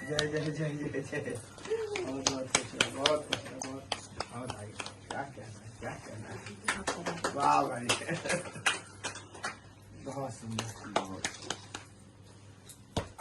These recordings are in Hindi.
जय जय जय जय जय। बहुत बहुत खुश रहो, बहुत खुश रहो, बहुत। और भाई क्या कहना है, क्या कहना है। वाह भाई बहुत सुंदर।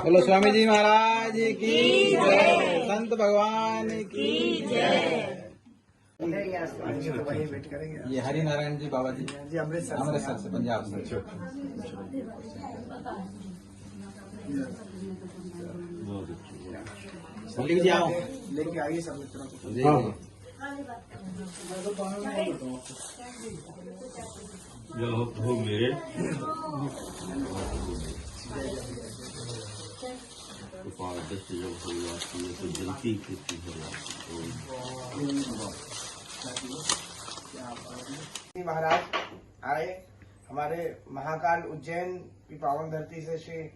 बोलो स्वामी जी महाराज की जय, संत भगवान की जय। तो वहीं वेट करेंगे। ये हरि नारायण जी बाबा जी जी अमृतसर से, पंजाब से। बोलिए जी, आओ लेके आइए सब मित्रों को। जी। हो मेरे दृष्टि जब हो जाती है तो जलती कितनी हो जाती महाराज आए हमारे महाकाल उज्जैन की पावन धरती से। श्री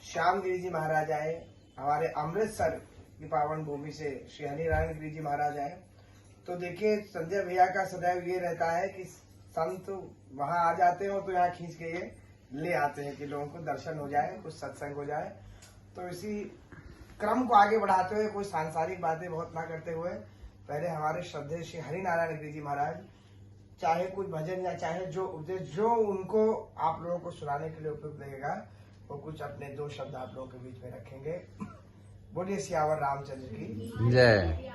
श्याम गिरी जी महाराज आए हमारे अमृतसर की पावन भूमि से। श्री हरिनारायण गिरी जी महाराज आए। तो देखिए संजय भैया का सदैव ये रहता है कि संत वहां आ जाते हो तो यहाँ खींच के ये ले आते हैं कि लोगों को दर्शन हो जाए, कुछ सत्संग हो जाए। तो इसी क्रम को आगे बढ़ाते हुए, कोई सांसारिक बातें बहुत ना करते हुए, पहले हमारे श्रद्धेय श्री हरिनारायण गिरी जी महाराज चाहे कुछ भजन या चाहे जो उपदेश जो उनको आप लोगों को सुनाने के लिए उपयुक्त लगेगा, वो कुछ अपने दो शब्द आप लोगों के बीच में रखेंगे। बोलिए सियावर रामचंद्र की जय।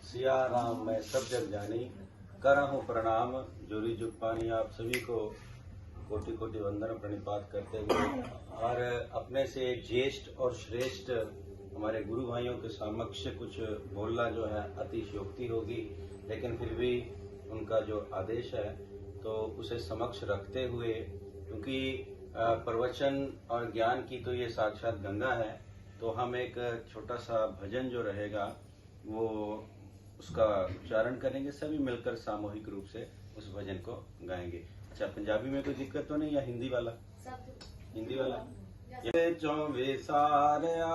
सिया राम मैं सब जग जानी, करहूँ प्रणाम। जोरी जुग पानी आप सभी को कोटि कोटि वंदन प्रणिपात करते हुए, और अपने से ज्येष्ठ और श्रेष्ठ हमारे गुरु भाइयों के समक्ष कुछ बोलना जो है अतिशयोक्ति होगी, लेकिन फिर भी उनका जो आदेश है तो उसे समक्ष रखते हुए, क्योंकि प्रवचन और ज्ञान की तो ये साक्षात गंगा है, तो हम एक छोटा सा भजन जो रहेगा वो उसका उच्चारण करेंगे, सभी मिलकर सामूहिक रूप से उस भजन को गाएंगे। अच्छा, पंजाबी में कोई दिक्कत तो नहीं, या हिंदी वाला? हिंदी वाला। ये चौवे सारिया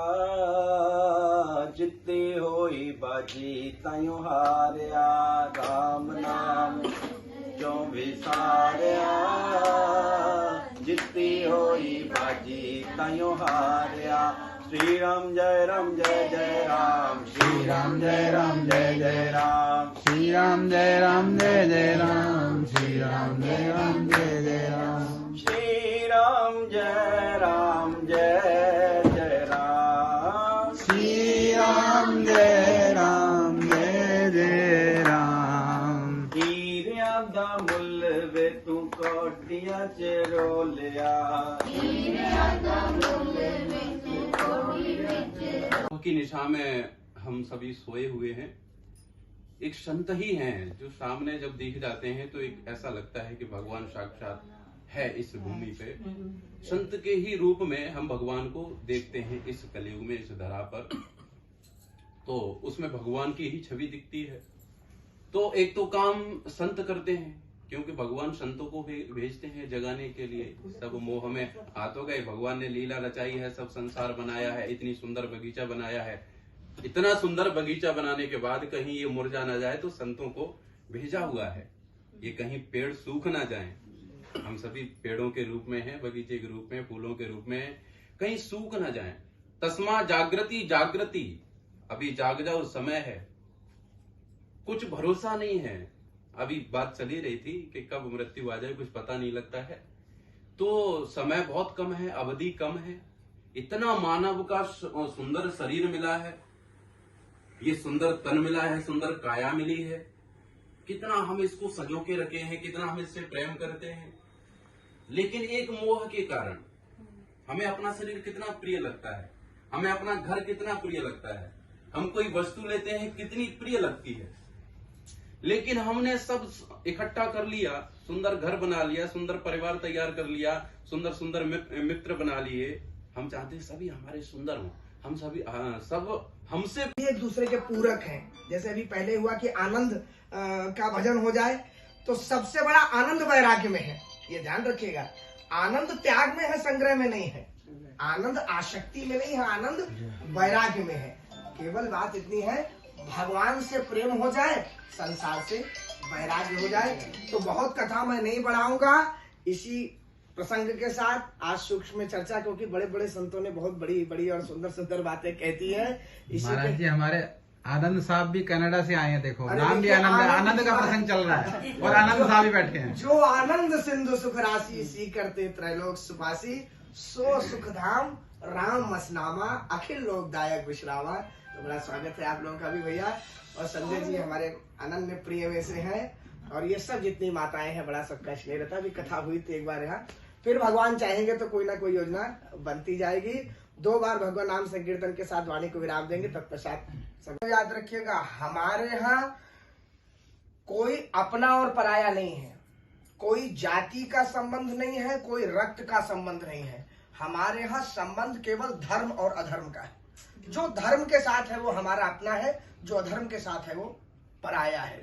जित्ती होई बाजी ताइयों हारिया, राम नाम चौवे सारिया जित्ती होई बाजी ताइयों हारिया। श्री राम जय जय राम, श्री राम जय जय राम, श्री राम जय जय राम, श्री राम जय जय राम, श्री राम जय जय राम, श्री राम जय जय राम। हीरिया दा मुल वे तू कोटियां च रोलिया, की निशा में हम सभी सोए हुए हैं। एक संत ही हैं जो सामने जब दिख जाते हैं तो एक ऐसा लगता है कि भगवान साक्षात है इस भूमि पे। संत के ही रूप में हम भगवान को देखते हैं इस कलयुग में, इस धरा पर, तो उसमें भगवान की ही छवि दिखती है। तो एक तो काम संत करते हैं, क्योंकि भगवान संतों को भेजते हैं जगाने के लिए। सब मोह में हाथ हो गए, भगवान ने लीला रचाई है, सब संसार बनाया है, इतनी सुंदर बगीचा बनाया है। इतना सुंदर बगीचा बनाने के बाद कहीं ये मुरझा ना जाए तो संतों को भेजा हुआ है, ये कहीं पेड़ सूख ना जाए। हम सभी पेड़ों के रूप में हैं, बगीचे के रूप में, फूलों के रूप में, कहीं सूख ना जाए। तस्मा जागृति जागृति, अभी जाग जाओ, समय है, कुछ भरोसा नहीं है। अभी बात चली रही थी कि कब मृत्यु आ जाए कुछ पता नहीं लगता है, तो समय बहुत कम है, अवधि कम है। इतना मानव का सुंदर शरीर मिला है, ये सुंदर तन मिला है, सुंदर काया मिली है, कितना हम इसको सजो के रखे हैं, कितना हम इससे प्रेम करते हैं। लेकिन एक मोह के कारण हमें अपना शरीर कितना प्रिय लगता है, हमें अपना घर कितना प्रिय लगता है, हम कोई वस्तु लेते हैं कितनी प्रिय लगती है, लेकिन हमने सब इकट्ठा कर लिया, सुंदर घर बना लिया, सुंदर परिवार तैयार कर लिया, सुंदर सुंदर मित्र बना लिए। हम चाहते हैं सभी हमारे सुंदर हों, हम सभी सब हमसे एक दूसरे के पूरक हैं। जैसे अभी पहले हुआ कि आनंद का भजन हो जाए, तो सबसे बड़ा आनंद वैराग्य में है, ये ध्यान रखिएगा। आनंद त्याग में है, संग्रह में नहीं है। आनंद आसक्ति में नहीं है, आनंद वैराग्य में है। केवल बात इतनी है, भगवान से प्रेम हो जाए, संसार से वैराग्य हो जाए। तो बहुत कथा मैं नहीं बढ़ाऊंगा, इसी प्रसंग के साथ आज सूक्ष्म में चर्चा, क्योंकि बड़े बड़े संतों ने बहुत बड़ी बड़ी और सुंदर सुंदर बातें कहती है। इसी महाराज जी हमारे आनंद साहब भी कनाडा से आए हैं, देखो अरे नाम भी देखिए, आनंद का प्रसंग चल रहा है और आनंद साहब भी बैठे हैं। जो आनंद सिंधु सुख राशि सी करते त्रैलोक सुपासी, सो सुख धाम राम मसनामा अखिल लोकदायक विश्रामा। तो बड़ा स्वागत है आप लोगों का भी भैया। और संजय जी हमारे अनन्य प्रिय में से हैं, और ये सब जितनी माताएं हैं बड़ा सबका स्नेह रहता। अभी कथा हुई थी एक बार यहाँ, फिर भगवान चाहेंगे तो कोई ना कोई योजना बनती जाएगी। 2 बार भगवान नाम संकीर्तन के साथ वाणी को विराम देंगे, तत्पश्चात सब याद रखिएगा हमारे यहाँ कोई अपना और पराया नहीं है, कोई जाति का संबंध नहीं है, कोई रक्त का संबंध नहीं है। हमारे यहाँ संबंध केवल धर्म और अधर्म का है। जो धर्म के साथ है वो हमारा अपना है, जो अधर्म के साथ है वो पराया है।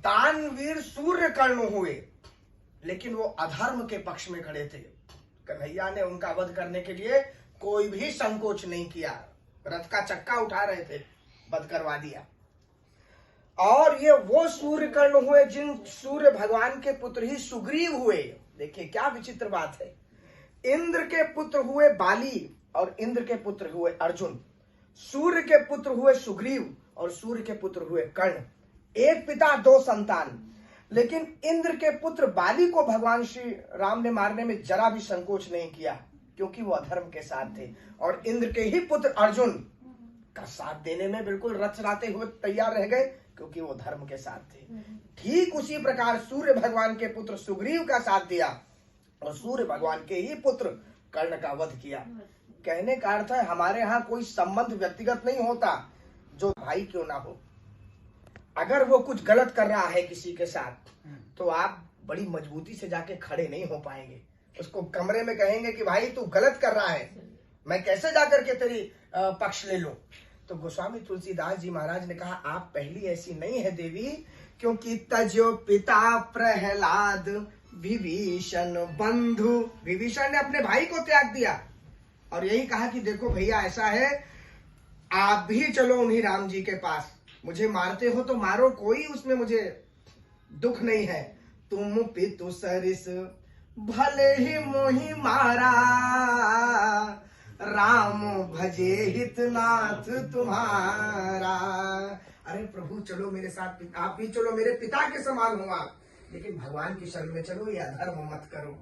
दानवीर सूर्य कर्ण हुए, लेकिन वो अधर्म के पक्ष में खड़े थे। कन्हैया ने उनका वध करने के लिए कोई भी संकोच नहीं किया, रथ का चक्का उठा रहे थे, वध करवा दिया। और ये वो सूर्य कर्ण हुए जिन सूर्य भगवान के पुत्र ही सुग्रीव हुए। देखिए क्या विचित्र बात है, इंद्र के पुत्र हुए बाली और इंद्र के पुत्र हुए अर्जुन, सूर्य के पुत्र हुए सुग्रीव और सूर्य के पुत्र हुए कर्ण। एक पिता 2 संतान, लेकिन इंद्र के पुत्र बाली को भगवान श्री राम ने मारने में जरा भी संकोच नहीं किया, क्योंकि वो अधर्म के साथ थे। और इंद्र के ही पुत्र अर्जुन का साथ देने में बिल्कुल रचराते हुए तैयार रह गए, क्योंकि वो धर्म के साथ थे। ठीक उसी प्रकार सूर्य भगवान के पुत्र सुग्रीव का साथ दिया और सूर्य भगवान के ही पुत्र कर्ण का वध किया। कहने का अर्थ है हमारे यहाँ कोई संबंध व्यक्तिगत नहीं होता, जो भाई क्यों ना हो। अगर वो कुछ गलत कर रहा है किसी के साथ, तो आप बड़ी मजबूती से जाके खड़े नहीं हो पाएंगे। उसको कमरे में कहेंगे कि भाई तू गलत कर रहा है, मैं कैसे जाकर के तेरी पक्ष ले लूं। तो गोस्वामी तुलसीदास जी महाराज ने कहा आप पहली ऐसी नहीं है देवी, क्योंकि तजो पिता प्रहलाद विभीषण बंधु। विभीषण ने अपने भाई को त्याग दिया और यही कहा कि देखो भैया ऐसा है, आप भी चलो उन्हीं राम जी के पास, मुझे मारते हो तो मारो, कोई उसमें मुझे दुख नहीं है। तुम पितु सरिस भले ही मोहि मारा, राम भजे हितनाथ तुम्हारा। अरे प्रभु चलो मेरे साथ, आप भी चलो, मेरे पिता के समान हो आप, लेकिन भगवान की शरण में चलो, या धर्म मत करो।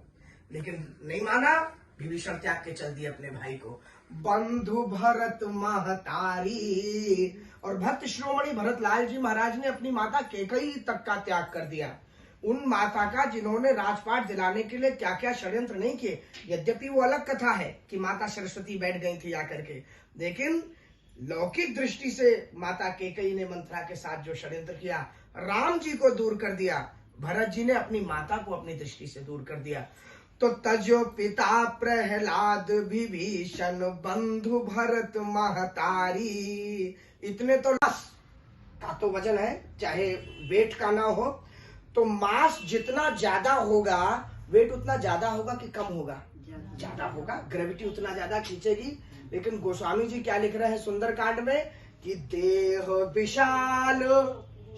लेकिन नहीं माना, विभीषण त्याग के चल दिए अपने भाई को। बंधु भरत महतारी, और भक्त शिरोमणि भरतलाल जी महाराज ने अपनी माता केकई तक का त्याग कर दिया। उन माता का जिन्होंने राजपाट दिलाने के लिए क्या क्या षड्यंत्र नहीं किए। यद्यपि वो अलग कथा है कि माता सरस्वती बैठ गई थी आकर के, लेकिन लौकिक दृष्टि से माता केकई ने मंत्रा के साथ जो षड्यंत्र किया, राम जी को दूर कर दिया, भरत जी ने अपनी माता को अपनी दृष्टि से दूर कर दिया। तो तजो पिता प्रहलाद विभीषण बंधु भरत महतारी। इतने तो मास का तो वजन है, चाहे वेट का ना हो, तो मास जितना ज्यादा होगा वेट उतना ज्यादा होगा कि कम होगा? ज्यादा होगा, ग्रेविटी उतना ज्यादा खींचेगी। लेकिन गोस्वामी जी क्या लिख रहे हैं सुंदरकांड में कि देह विशाल,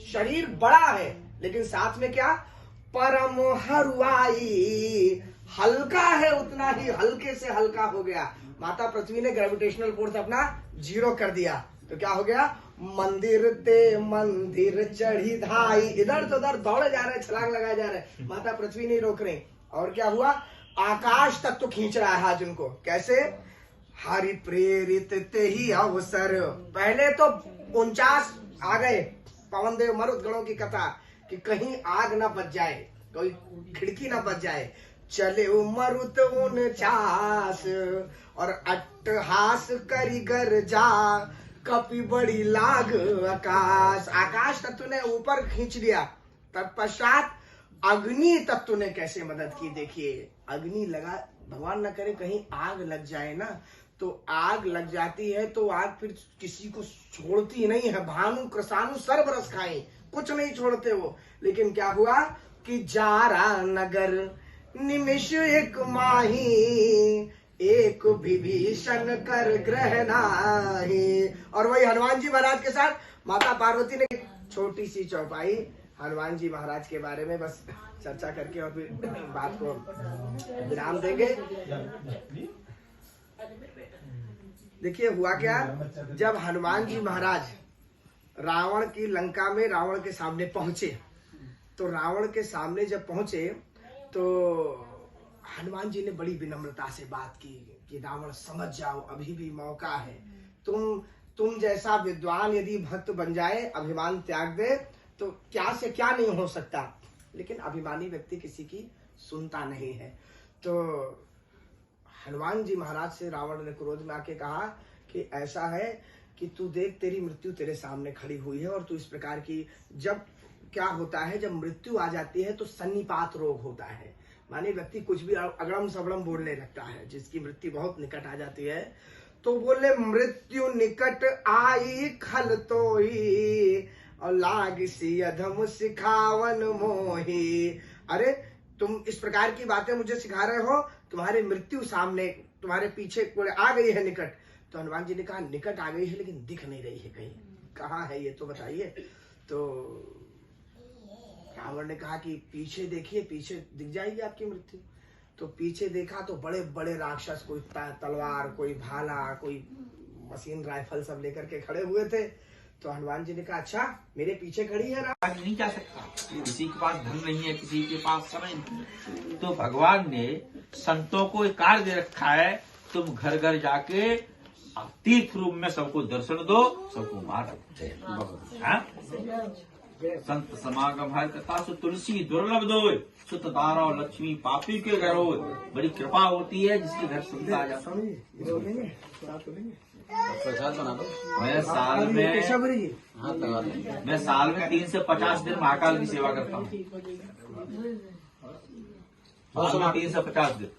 शरीर बड़ा है, लेकिन साथ में क्या, परम हरुआई, हल्का है, उतना ही हल्के से हल्का हो गया। माता पृथ्वी ने ग्रेविटेशनल फोर्स अपना 0 कर दिया, तो क्या हो गया, मंदिर ते मंदिर चढ़ी धाई, इधर तो उधर दौड़े जा रहे, छलांग लगाए जा रहे, माता पृथ्वी नहीं रोक रही। और क्या हुआ, आकाश तक तो खींच रहा है आज उनको। कैसे, हरि प्रेरित ते ही अवसर। पहले तो 49 आ गए पवन देव मरुत गणों की कथा कि कहीं आग ना बच जाए, कोई खिड़की ना बच जाए। चले मरुत 49 और अट्टहास करी गर्जा, कपि बड़ी लाग आकाश। आकाश तत्व ने ऊपर खींच दिया। तत्पश्चात अग्नि तत्व ने कैसे मदद की, देखिए अग्नि लगा, भगवान न करे कहीं आग लग जाए ना, तो आग लग जाती है तो आग फिर किसी को छोड़ती नहीं है। भानु कृषाणु सर्वरस खाई, कुछ नहीं छोड़ते वो। लेकिन क्या हुआ कि जारा नगर निमिष एक माही, एक विभीषण कर ग्रह नाही। और वही हनुमान जी महाराज के साथ माता पार्वती ने छोटी सी चौपाई हनुमान जी महाराज के बारे में बस चर्चा करके और फिर बात को विराम देंगे। देखिए हुआ क्या, जब हनुमान जी महाराज रावण की लंका में रावण के सामने पहुंचे, तो रावण के सामने जब पहुंचे तो हनुमान जी ने बड़ी विनम्रता से बात की कि रावण समझ जाओ, अभी भी मौका है, तुम जैसा विद्वान यदि भक्त बन जाए, अभिमान त्याग दे तो क्या से क्या नहीं हो सकता। लेकिन अभिमानी व्यक्ति किसी की सुनता नहीं है। तो हनुमान जी महाराज से रावण ने क्रोध में आके कहा कि ऐसा है कि तू देख, तेरी मृत्यु तेरे सामने खड़ी हुई है और तू इस प्रकार की, जब क्या होता है, जब मृत्यु आ जाती है तो सन्निपात रोग होता है, माने व्यक्ति कुछ भी अगड़म सबड़म बोलने लगता है, जिसकी मृत्यु बहुत निकट आ जाती है। तो बोले मृत्यु निकट आई खल तोई और लाग सी अधम सिखावन मोही। अरे तुम इस प्रकार की बातें मुझे सिखा रहे हो, तुम्हारे मृत्यु सामने, तुम्हारे पीछे आ गई है निकट। तो हनुमान जी ने कहा निकट आ गई है लेकिन दिख नहीं रही है, कहीं कहाँ है ये तो बताइए। तो रावण ने कहा कि पीछे देखिए, पीछे दिख जाएगी आपकी मृत्यु। तो पीछे देखा तो बड़े बड़े राक्षस, कोई तलवार, कोई भाला, कोई मशीन राइफल सब लेकर के खड़े हुए थे। तो हनुमान जी ने कहा अच्छा मेरे पीछे खड़ी है ना। आज नहीं जा सकता, किसी के पास धन नहीं है, किसी के पास समय नहीं। तो भगवान ने संतों को एक कार्य दे रखा है, तुम घर घर जाके तीर्थ रूप में सबको दर्शन दो, सबको मार। संत समागम हर कथा सु तुलसी दुर्लभ दो, सुत दारो लक्ष्मी पापी के घर हो। बड़ी कृपा होती है जिसके घर सुनता आ जाता। प्रसाद बना दो। मैं साल में 3 से 50 दिन महाकाल की सेवा करता हूँ। 3 से 50 दिन।